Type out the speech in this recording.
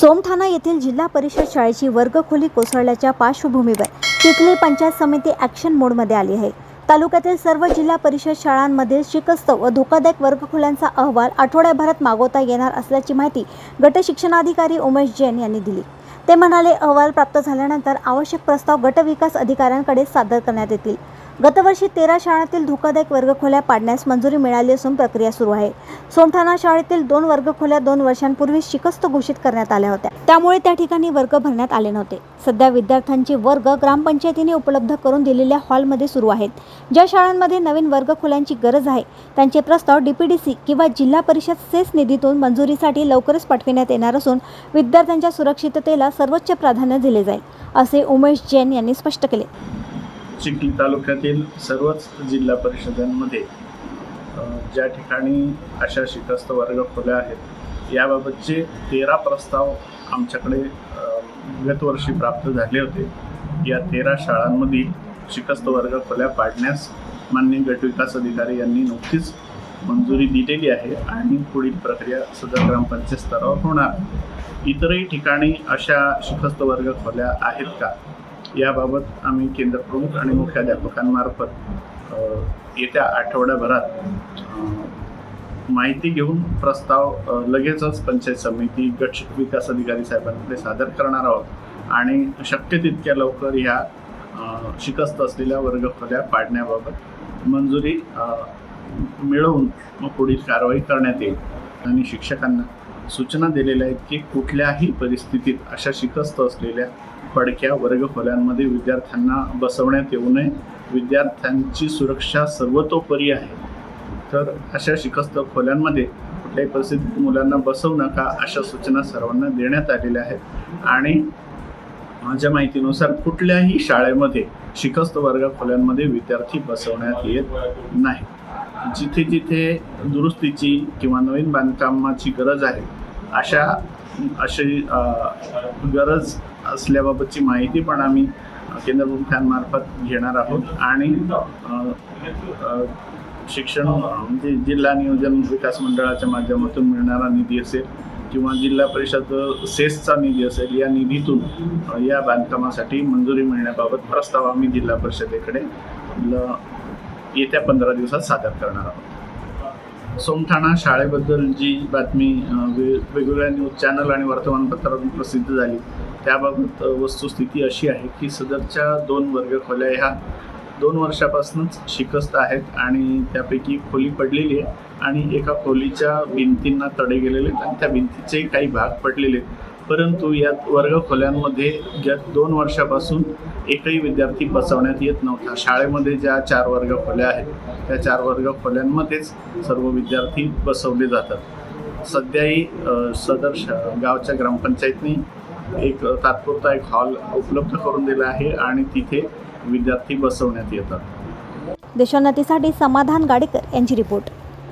सोमठाणा येथील जिल्हा परिषद शाळेची वर्गखोली कोसळल्याच्या पार्श्वभूमीवर चिखली पंचायत समिती ॲक्शन मोडमध्ये आली आहे। तालुक्यातील सर्व जिल्हा परिषद शाळांमधील शिकस्त व धोकादायक वर्गखोल्यांचा अहवाल आठवड्याभरात मागवता येणार असल्याची माहिती गट शिक्षणाधिकारी उमेश जैन यांनी दिली। ते म्हणाले, अहवाल प्राप्त झाल्यानंतर आवश्यक प्रस्ताव गट विकास अधिकाऱ्यांकडे सादर करण्यात येतील। गतवर्षी 13 शाळांतील धोकादायक वर्गखोल्या पाडण्यास मंजुरी मिळाली असून प्रक्रिया सुरू आहे। सोमठाणा शाळेतील 2 वर्गखोल्या 2 वर्षांपूर्वी शिकस्त घोषित करण्यात आल्या होत्या, त्यामुळे त्या ठिकाणी वर्ग भरण्यात आले नव्हते। सध्या विद्यार्थ्यांचे वर्ग ग्रामपंचायतीने उपलब्ध करून दिलेल्या हॉलमध्ये सुरू आहेत। ज्या शाळांमध्ये नवीन वर्गखोल्यांची गरज आहे त्यांचे प्रस्ताव डीपीडीसी किंवा जिल्हा परिषद सेस निधीतून मंजुरीसाठी लवकरच पाठविण्यात येणार असून विद्यार्थ्यांच्या सुरक्षिततेला सर्वोच्च प्राधान्य दिले जाईल, असे उमेश जैन यांनी स्पष्ट केले। चिखली तालुक्यातील सर्वच जिल्हा परिषदांमध्ये ज्या ठिकाणी अशा शिकस्त वर्गखोल्या आहेत याबाबतचे 13 प्रस्ताव आमच्याकडे गतवर्षी प्राप्त झाले होते। या 13 शाळांमधील शिकस्त वर्गखोल्या पाडण्यास माननीय गट विकास अधिकारी यांनी नुकतीच मंजुरी दिलेली आहे आणि पुढील प्रक्रिया सदर ग्रामपंचायत स्तरावर होणार। इतरही ठिकाणी अशा शिकस्त वर्गखोल्या आहेत का याबाबत आम्ही केंद्र प्रमुख आणि मुख्याध्यापकांमार्फत येत्या आठवड्याभरात माहिती घेऊन प्रस्ताव लगेचच पंचायत समिती गट विकास अधिकारी साहेबांकडे सादर करणार आहोत आणि शक्य तितक्या लवकर ह्या शिकस्त असलेल्या वर्गखोल्या पाडण्याबाबत मंजुरी मिळवून मग पुढील कारवाई करण्यात येईल। आणि शिक्षकांना सूचना दिलेल्या आहेत की कुठल्याही परिस्थितीत अशा शिकस्त असलेल्या पडक्या वर्गखोल्यांमध्ये विद्यार्थ्यांना बसवण्यात येऊ नये। विद्यार्थ्यांची सुरक्षा सर्वतोपरी आहे, तर अशा शिकस्त खोल्यांमध्ये कुठल्याही परिस्थितीत मुलांना बसवू नका अशा सूचना सर्वांना देण्यात आलेल्या आहेत। आणि माझ्या माहितीनुसार कुठल्याही शाळेमध्ये शिकस्त वर्गखोल्यांमध्ये विद्यार्थी बसवण्यात येत नाही। जिथे जिथे दुरुस्तीची किंवा नवीन बांधकामाची गरज आहे अशी गरज असल्याबाबतची माहिती पण आम्ही केंद्र प्रमुखांमार्फत घेणार आहोत आणि शिक्षण म्हणजे जिल्हा नियोजन विकास मंडळाच्या माध्यमातून मिळणारा निधी असेल किंवा जिल्हा परिषद सेसचा निधी असेल, या निधीतून या बांधकामासाठी मंजुरी मिळण्याबाबत प्रस्ताव आम्ही जिल्हा परिषदेकडे येत्या 15 दिवसात सादर करणार आहोत। सोमठाणा शाळेबद्दल जी बातमी वेगवेगळ्या न्यूज चॅनल आणि वर्तमानपत्रातून प्रसिद्ध झाली त्याबाबत वस्तुस्थिती अशी आहे की सदरच्या 2 वर्गखोल्या ह्या 2 वर्षापासूनच शिकस्त आहेत आणि त्यापैकी खोली पडलेली आहे आणि एका खोलीच्या भिंतींना तडे गेलेले आहेत आणि त्या भिंतीचे काही भाग पडलेले आहेत। परंतु या वर्गखोल्यांमध्ये गेल्या 2 वर्षापासून एकही विद्यार्थी बसवण्यात येत नव्हता। शाळेमध्ये ज्या 4 वर्गखोल्या आहेत त्या 4 वर्गखोल्यांमध्येच सर्व विद्यार्थी बसवले जातात। सध्याही सदर गावच्या ग्रामपंचायतनी एक तात्पुरता हॉल उपलब्ध करून दिला आहे आणि तिथे विद्यार्थी बसवण्यात येतात। देशोन्नतीसाठी समाधान गाडेकर यांची रिपोर्ट।